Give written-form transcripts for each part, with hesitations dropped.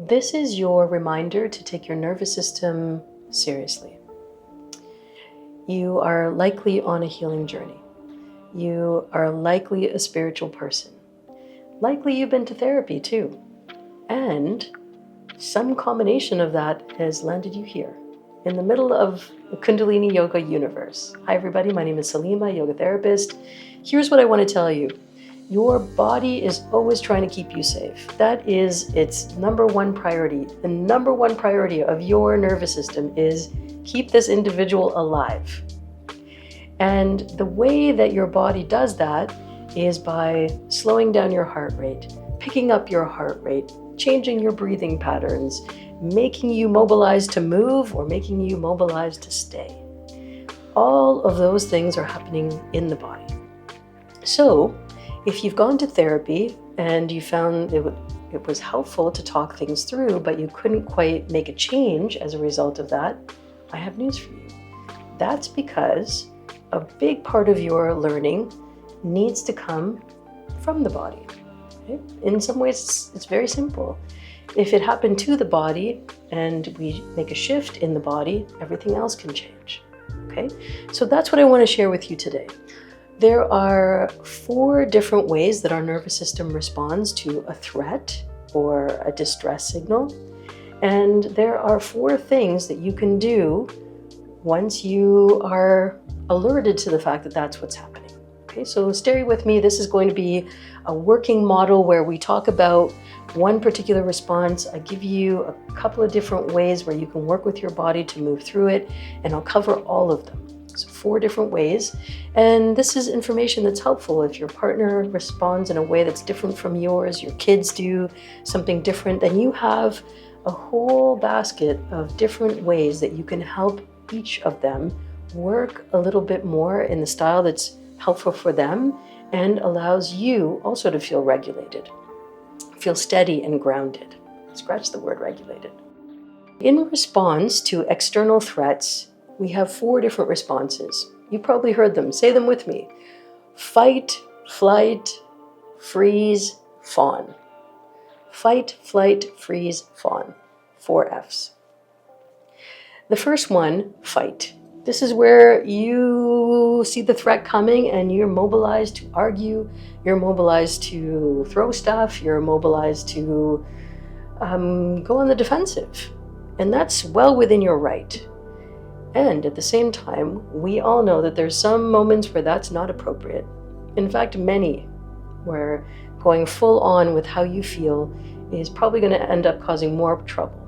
This is your reminder to take your nervous system seriously. You are likely on a healing journey. You are likely a spiritual person. Likely you've been to therapy too. And some combination of that has landed you here in the middle of the Kundalini Yoga universe. Hi everybody, my name is Salimah, yoga therapist. Here's what I want to tell you. Your body is always trying to keep you safe. That is its number one priority. The number one priority of your nervous system is keep this individual alive. And the way that your body does that is by slowing down your heart rate, picking up your heart rate, changing your breathing patterns, making you mobilized to move or making you mobilized to stay. All of those things are happening in the body. So, if you've gone to therapy and you found it was helpful to talk things through, but you couldn't quite make a change as a result of that, I have news for you. That's because a big part of your learning needs to come from the body. Okay? In some ways, it's very simple. If it happened to the body and we make a shift in the body, everything else can change. Okay? So that's what I want to share with you today. There are 4 different ways that our nervous system responds to a threat or a distress signal. And there are 4 things that you can do once you are alerted to the fact that that's what's happening. Okay, so stay with me. This is going to be a working model where we talk about one particular response. I give you a couple of different ways where you can work with your body to move through it, and I'll cover all of them. So 4 different ways. And this is information that's helpful if your partner responds in a way that's different from yours, your kids do something different, then you have a whole basket of different ways that you can help each of them work a little bit more in the style that's helpful for them and allows you also to feel regulated, feel steady and grounded. Scratch the word regulated. In response to external threats, we have 4 different responses. You probably heard them. Say them with me. Fight, flight, freeze, fawn. Fight, flight, freeze, fawn. 4 Fs. The first one, fight. This is where you see the threat coming and you're mobilized to argue, you're mobilized to throw stuff, you're mobilized to go on the defensive. And that's well within your right. And at the same time, we all know that there's some moments where that's not appropriate. In fact, many where going full on with how you feel is probably going to end up causing more trouble.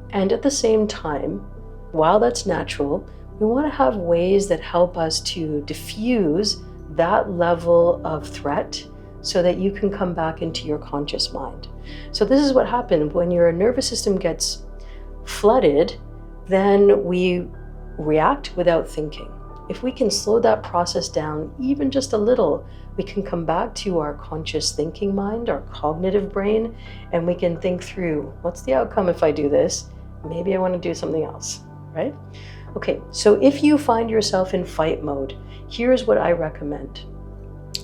And at the same time, while that's natural, we want to have ways that help us to diffuse that level of threat so that you can come back into your conscious mind. So this is what happens when your nervous system gets flooded. Then we react without thinking. If we can slow that process down even just a little, we can come back to our conscious thinking mind, our cognitive brain, and we can think through, what's the outcome if I do this? Maybe I want to do something else, right? Okay, so if you find yourself in fight mode, here's what I recommend.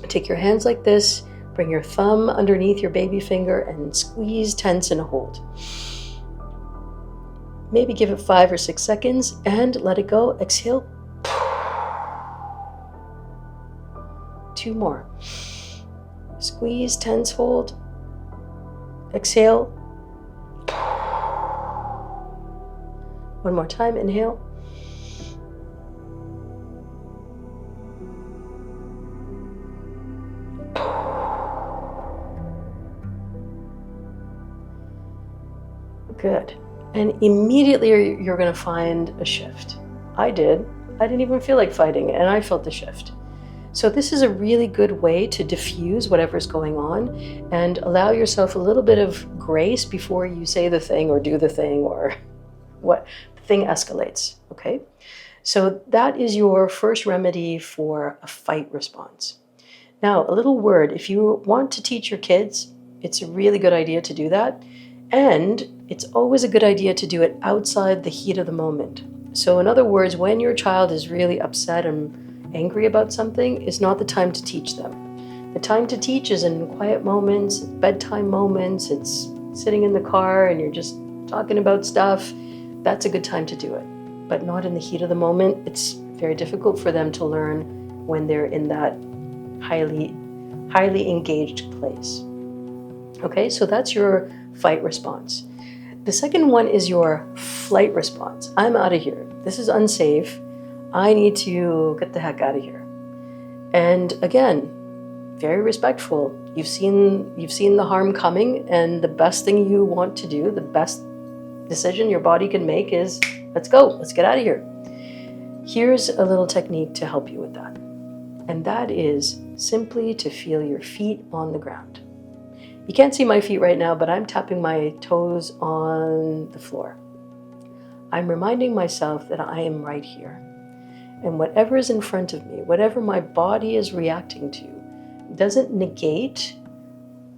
Take your hands like this, bring your thumb underneath your baby finger and squeeze, tense, and hold. Maybe give it 5 or 6 seconds and let it go. Exhale. 2 more. Squeeze, tense, hold. Exhale. 1 more time. Inhale. Good. And immediately you're going to find a shift. I did. I didn't even feel like fighting, and I felt the shift. So this is a really good way to diffuse whatever's going on and allow yourself a little bit of grace before you say the thing or do the thing or what the thing escalates, okay? So that is your first remedy for a fight response. Now, a little word, if you want to teach your kids, it's a really good idea to do that. And it's always a good idea to do it outside the heat of the moment. So in other words, when your child is really upset and angry about something, is not the time to teach them. The time to teach is in quiet moments, bedtime moments, it's sitting in the car and you're just talking about stuff, that's a good time to do it. But not in the heat of the moment. It's very difficult for them to learn when they're in that highly engaged place. Okay, so that's your fight response. The second one is your flight response. I'm out of here. This is unsafe. I need to get the heck out of here. And again, very respectful. You've seen the harm coming, and the best thing you want to do, the best decision your body can make is, let's go, let's get out of here. Here's a little technique to help you with that. And that is simply to feel your feet on the ground. You can't see my feet right now, but I'm tapping my toes on the floor. I'm reminding myself that I am right here. And whatever is in front of me, whatever my body is reacting to, doesn't negate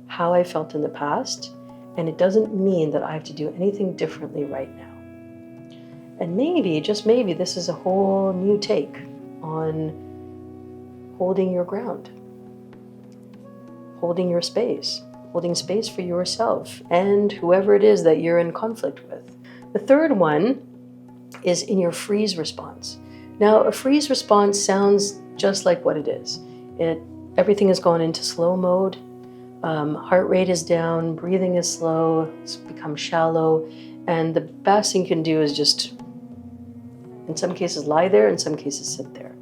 how I felt in the past, and it doesn't mean that I have to do anything differently right now. And maybe, just maybe, this is a whole new take on holding your ground, holding your space, holding space for yourself and whoever it is that you're in conflict with. The third one is in your freeze response. Now, a freeze response sounds just like what it is. Everything has gone into slow mode. Heart rate is down, breathing is slow, it's become shallow, and the best thing you can do is just, in some cases, lie there, in some cases, sit there.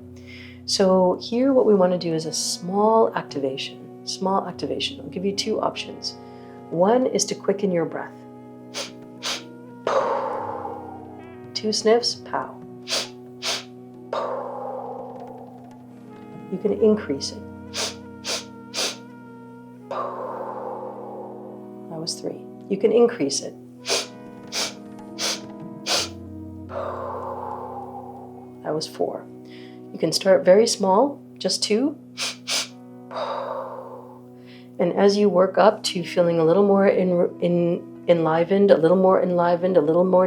So here what we want to do is a small activation. I'll give you two options. One is to quicken your breath. 2 sniffs, pow. You can increase it. That was 3. You can increase it. That was 4. You can start very small, just 2. And as you work up to feeling a little more enlivened, a little more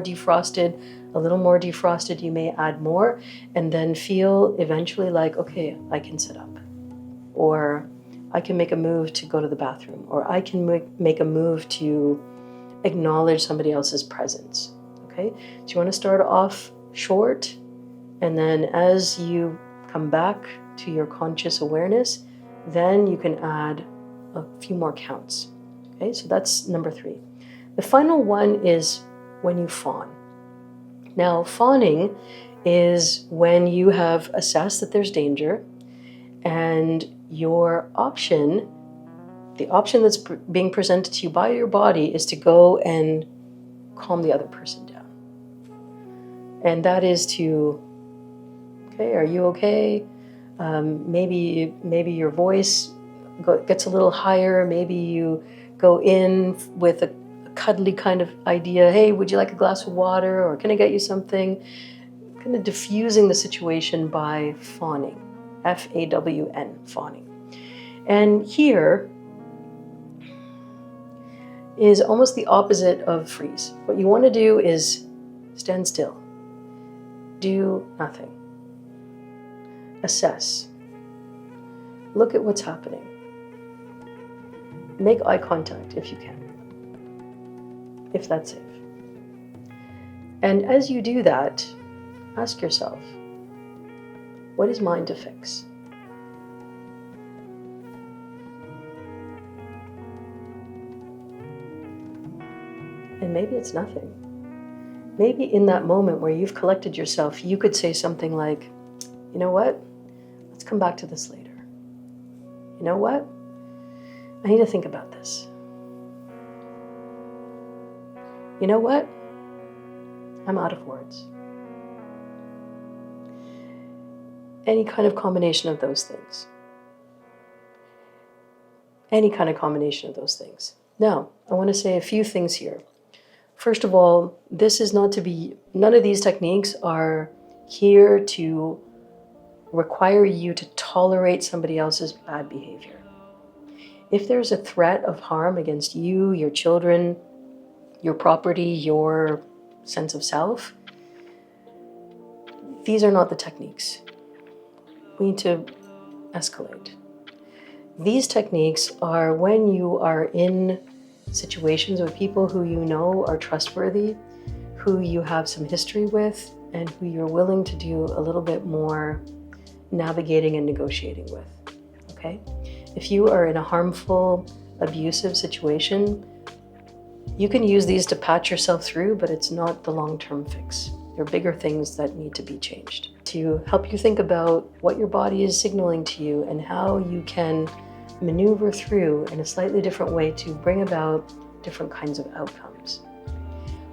defrosted, you may add more, and then feel eventually like, okay, I can sit up, or I can make a move to go to the bathroom, or I can make a move to acknowledge somebody else's presence. Okay, so you want to start off short, and then as you come back to your conscious awareness, then you can add a few more counts. Okay, so that's number 3. The final one is when you fawn. Now, fawning is when you have assessed that there's danger, and your option, the option that's being presented to you by your body, is to go and calm the other person down. And that is to, okay, are you okay? Maybe your voice gets a little higher. Maybe you go in with a cuddly kind of idea. Hey, would you like a glass of water? Or can I get you something? Kind of diffusing the situation by fawning. F-A-W-N, fawning. And here is almost the opposite of freeze. What you want to do is stand still. Do nothing. Assess. Look at what's happening. Make eye contact if you can, if that's safe. And as you do that, ask yourself, what is mine to fix? And maybe it's nothing. Maybe in that moment where you've collected yourself, you could say something like, you know what? Let's come back to this later. You know what? I need to think about this. You know what? I'm out of words. Any kind of combination of those things. Any kind of combination of those things. Now, I want to say a few things here. First of all, none of these techniques are here to require you to tolerate somebody else's bad behavior. If there's a threat of harm against you, your children, your property, your sense of self, these are not the techniques. We need to escalate. These techniques are when you are in situations with people who you know are trustworthy, who you have some history with, and who you're willing to do a little bit more navigating and negotiating with, okay? If you are in a harmful, abusive situation, you can use these to patch yourself through, but it's not the long-term fix. There are bigger things that need to be changed. To help you think about what your body is signaling to you and how you can maneuver through in a slightly different way to bring about different kinds of outcomes.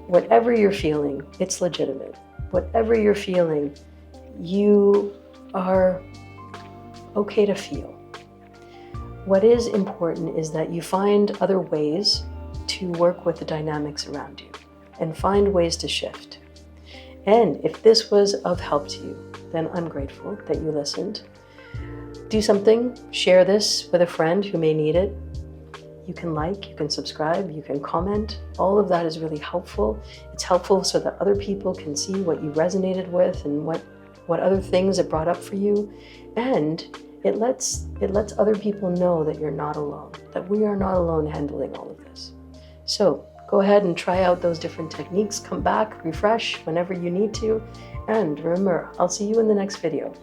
Whatever you're feeling, it's legitimate. Whatever you're feeling, you are okay to feel. What is important is that you find other ways to work with the dynamics around you and find ways to shift. And if this was of help to you, then I'm grateful that you listened. Do something, share this with a friend who may need it. You can like, you can subscribe, you can comment. All of that is really helpful. It's helpful so that other people can see what you resonated with and what other things it brought up for you. And it lets other people know that you're not alone, that we are not alone handling all of this. So go ahead and try out those different techniques. Come back, refresh whenever you need to. And remember, I'll see you in the next video.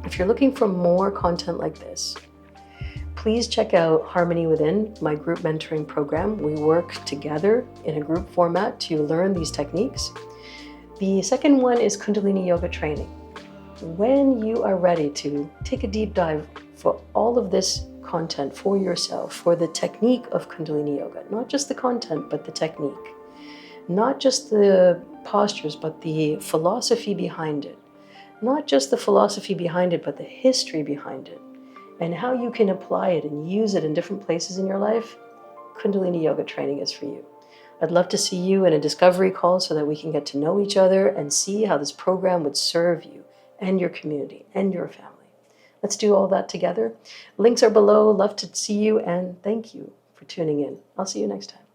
If you're looking for more content like this, please check out Harmony Within, my group mentoring program. We work together in a group format to learn these techniques. The second one is Kundalini Yoga training. When you are ready to take a deep dive for all of this content for yourself, for the technique of Kundalini Yoga, not just the content, but the technique, not just the postures, but the philosophy behind it, not just the philosophy behind it, but the history behind it, and how you can apply it and use it in different places in your life, Kundalini Yoga training is for you. I'd love to see you in a discovery call so that we can get to know each other and see how this program would serve you and your community and your family. Let's do all that together. Links are below. Love to see you, and thank you for tuning in. I'll see you next time.